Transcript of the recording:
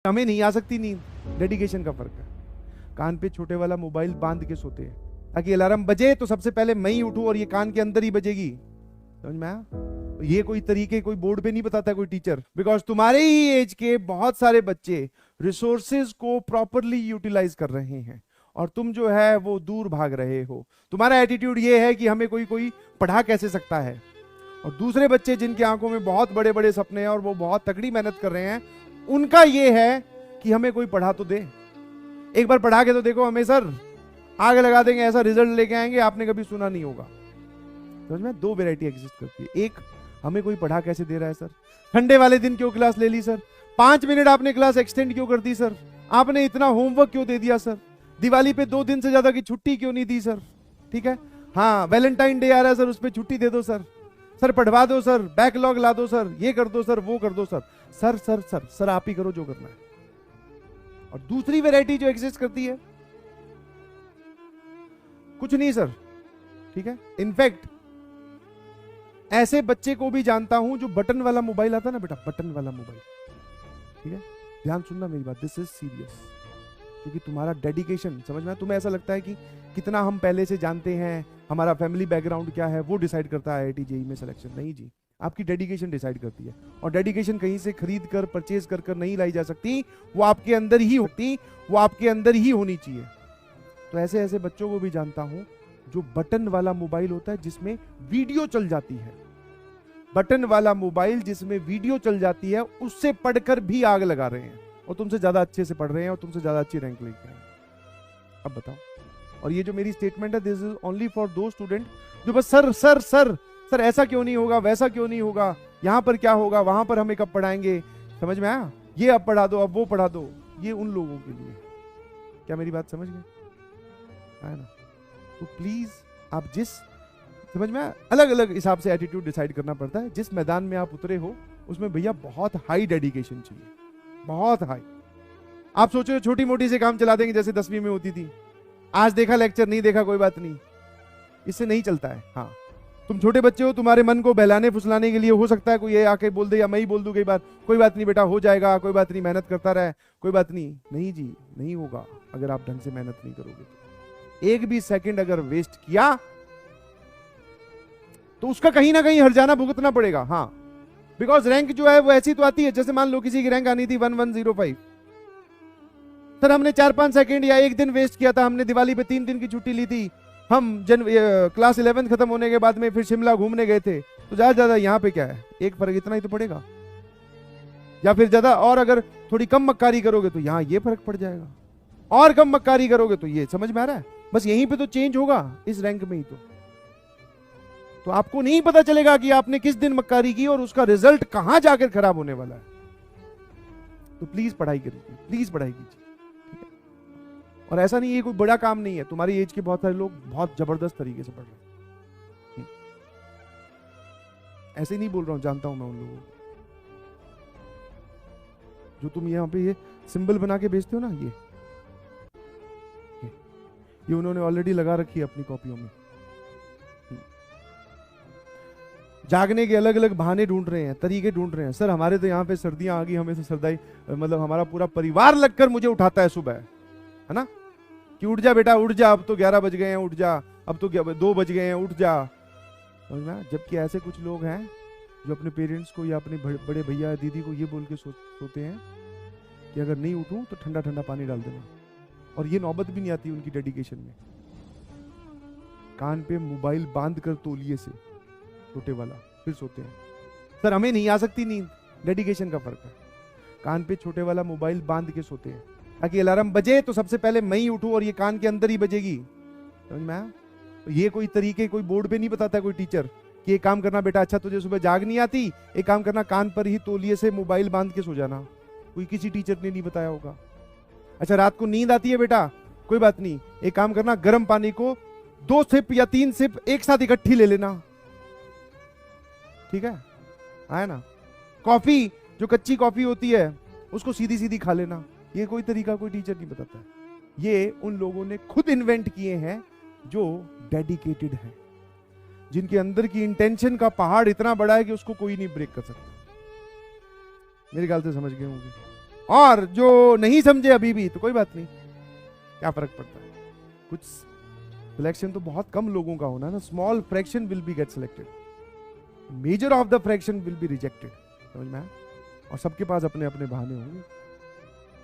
हमें नहीं आ सकती नींद, डेडिकेशन का फर्क है। कान पे छोटे वाला मोबाइल बांध के सोते हैं ताकि अलार्म बजे तो सबसे पहले मैं ही उठूं और ये कान के अंदर ही बजेगी। समझ में आया? ये कोई तरीके कोई बोर्ड पे नहीं बताता कोई टीचर, बिकॉज तुम्हारे ही एज के बहुत सारे बच्चे रिसोर्सेज को प्रॉपरली यूटिलाइज कर रहे हैं और तुम जो है वो दूर भाग रहे हो। तुम्हारा एटीट्यूड ये है कि हमें कोई कोई पढ़ा कैसे सकता है, और दूसरे बच्चे जिनकी आंखों में बहुत बड़े बड़े सपने हैं और वो बहुत तगड़ी मेहनत कर रहे हैं, उनका ये है कि हमें कोई पढ़ा तो दे। एक बार पढ़ा के तो देखो, हमें सर आग लगा देंगे, ऐसा रिजल्ट लेके आएंगे आपने कभी सुना नहीं होगा। समझ में? दो वैरायटी एग्जिस्ट करती है। एक, हमें कोई पढ़ा कैसे दे रहा है सर, ठंडे वाले दिन क्यों क्लास ले ली सर, 5 मिनट आपने क्लास एक्सटेंड क्यों कर दी सर, आपने इतना होमवर्क क्यों दे दिया सर, दिवाली पे 2 दिन से ज्यादा की छुट्टी क्यों नहीं दी सर, ठीक है, हाँ वैलेंटाइन डे आ रहा है सर, उस पर छुट्टी दे दो सर, सर पढ़वा दो सर, बैकलॉग ला दो सर, ये कर दो सर, वो कर दो sir, sir sir sir sir आप ही करो जो करना है। और दूसरी वैरायटी जो एग्जिस्ट करती है, कुछ नहीं सर, ठीक है, इनफैक्ट ऐसे बच्चे को भी जानता हूं जो बटन वाला मोबाइल आता ना बेटा, बटन वाला मोबाइल, ठीक है, ध्यान सुनना मेरी बात, दिस इज सीरियस, क्योंकि तुम्हारा डेडिकेशन, समझ में, तुम्हें ऐसा लगता है कि कितना हम पहले से जानते हैं, हमारा फैमिली बैकग्राउंड क्या है, वो डिसाइड करता है आईआईटी जेईई में सिलेक्शन। नहीं जी, आपकी डेडिकेशन डिसाइड करती है, और डेडिकेशन कहीं से खरीद कर परचेज कर कर नहीं लाई जा सकती, वो आपके अंदर ही होती, वो आपके अंदर ही होनी चाहिए। तो ऐसे ऐसे बच्चों को भी जानता हूं जो बटन वाला मोबाइल होता है जिसमें वीडियो चल जाती है, बटन वाला मोबाइल जिसमें वीडियो चल जाती है, उससे पढ़कर भी आग लगा रहे हैं और तुमसे ज्यादा अच्छे से पढ़ रहे हैं और तुमसे ज्यादा अच्छी रैंक लेके आए। अब बताओ, और ये जो मेरी स्टेटमेंट है, दिस इज ओनली फॉर दो स्टूडेंट जो बस सर सर सर सर ऐसा क्यों नहीं होगा, वैसा क्यों नहीं होगा, यहां पर क्या होगा, वहां पर हमें कब पढ़ाएंगे, समझ में आया, ये अब पढ़ा दो, अब वो पढ़ा दो, ये उन लोगों के लिए। क्या मेरी बात समझ गए? है ना? तो प्लीज आप जिस, समझ में, अलग अलग हिसाब से एटीट्यूड डिसाइड करना पड़ता है। जिस मैदान में आप उतरे हो उसमें भैया बहुत हाई डेडिकेशन चाहिए, बहुत हाई। आप सोचो छोटी मोटी से काम चला देंगे जैसे 10वीं में होती थी, आज देखा लेक्चर, नहीं देखा कोई बात नहीं, इससे नहीं चलता है। हाँ, तुम छोटे बच्चे हो, तुम्हारे मन को बहलाने फुसलाने के लिए हो सकता है कोई ये आके बोल दे या मैं ही बोल दूं कई बार, कोई बात नहीं बेटा हो जाएगा, कोई बात नहीं, मेहनत करता रहे, कोई बात नहीं। नहीं जी, नहीं होगा अगर आप ढंग से मेहनत नहीं करोगे तो। एक भी सेकंड अगर वेस्ट किया तो उसका कहीं ना कहीं हर्जाना भुगतना पड़ेगा। हाँ, बिकॉज रैंक जो है वो ऐसी तो आती है, जैसे मान लो किसी की रैंक आनी थी 1105, सर हमने 4-5 सेकंड या 1 दिन वेस्ट किया था, हमने दिवाली पे 3 दिन की छुट्टी ली थी, हम क्लास 11 खत्म होने के बाद में फिर शिमला घूमने गए थे, तो ज्यादा ज्यादा यहाँ पे क्या है, एक फर्क इतना ही तो पड़ेगा, या फिर ज्यादा और अगर थोड़ी कम मक्कारी करोगे तो यहाँ ये फर्क पड़ जाएगा, और कम मक्कारी करोगे तो ये, समझ में आ रहा है? बस यहीं पे तो चेंज होगा, इस रैंक में ही तो आपको नहीं पता चलेगा कि आपने किस दिन मक्कारी की और उसका रिजल्ट कहां जाकर खराब होने वाला है। तो प्लीज पढ़ाई करिए, प्लीज पढ़ाई कीजिए, ठीक है? और ऐसा नहीं, ये कोई बड़ा काम नहीं है, तुम्हारी एज के बहुत सारे लोग बहुत जबरदस्त तरीके से पढ़ रहे हैं, ऐसे नहीं बोल रहा हूं, जानता हूं मैं उन लोगों को जो तुम यहाँ पे ये सिंबल बना के भेजते हो ना, ये उन्होंने ऑलरेडी लगा रखी है अपनी कॉपियों में। जागने के अलग अलग बहाने ढूंढ रहे हैं, तरीके ढूंढ रहे हैं। सर हमारे तो यहाँ पे सर्दियां आ गई, हमें तो सर्दाई, मतलब हमारा पूरा परिवार लगकर मुझे उठाता है सुबह, है ना, कि उठ जा बेटा उठ जा, अब तो 11 बज गए हैं, उठ जा, अब तो 2 बज गए हैं, उठ जा। जबकि ऐसे कुछ लोग हैं जो अपने पेरेंट्स को या अपने बड़े भैया दीदी को ये बोल के सोते हैं कि अगर नहीं उठूं तो ठंडा ठंडा पानी डाल देना, और ये नौबत भी नहीं आती उनकी डेडिकेशन में। कान पे मोबाइल बांध कर तौलिए से, छोटे वाला, फिर सोते हैं। सर हमें नहीं आ सकती नींद, डेडिकेशन का फर्क है। कान पे छोटे वाला मोबाइल बांध के सोते हैं ताकि अलार्म बजे तो सबसे पहले मैं ही उठूं और ये कान के अंदर ही बजेगी। समझ में आया? ये कोई तरीके कोई बोर्ड पे नहीं बताता कोई टीचर कि एक काम करना बेटा, अच्छा तुझे सुबह जाग नहीं आती, एक काम करना कान पर ही तौलिए से मोबाइल बांध के सो जाना, कोई किसी टीचर ने नहीं बताया होगा। अच्छा रात को नींद आती है बेटा, कोई बात नहीं, एक काम करना गर्म पानी को 2 सिप या 3 सिप एक साथ इकट्ठी ले लेना, ठीक है ना। कॉफी जो कच्ची कॉफी होती है उसको सीधी सीधी खा लेना, ये कोई तरीका कोई टीचर नहीं बताता है। ये उन लोगों ने खुद इन्वेंट किए हैं जो डेडिकेटेड हैं, जिनके अंदर की इंटेंशन का पहाड़ इतना बड़ा है कि उसको कोई नहीं ब्रेक कर सकता। मेरे ख्याल से समझ गए होंगे। और जो नहीं समझे अभी भी तो कोई बात नहीं, क्या फर्क पड़ता है। कुछ सिलेक्शन तो बहुत कम लोगों का होना ना, small fraction will be get selected, measure of the fraction will be rejected. समझ में आया? और सबके पास अपने अपने बहाने होंगे।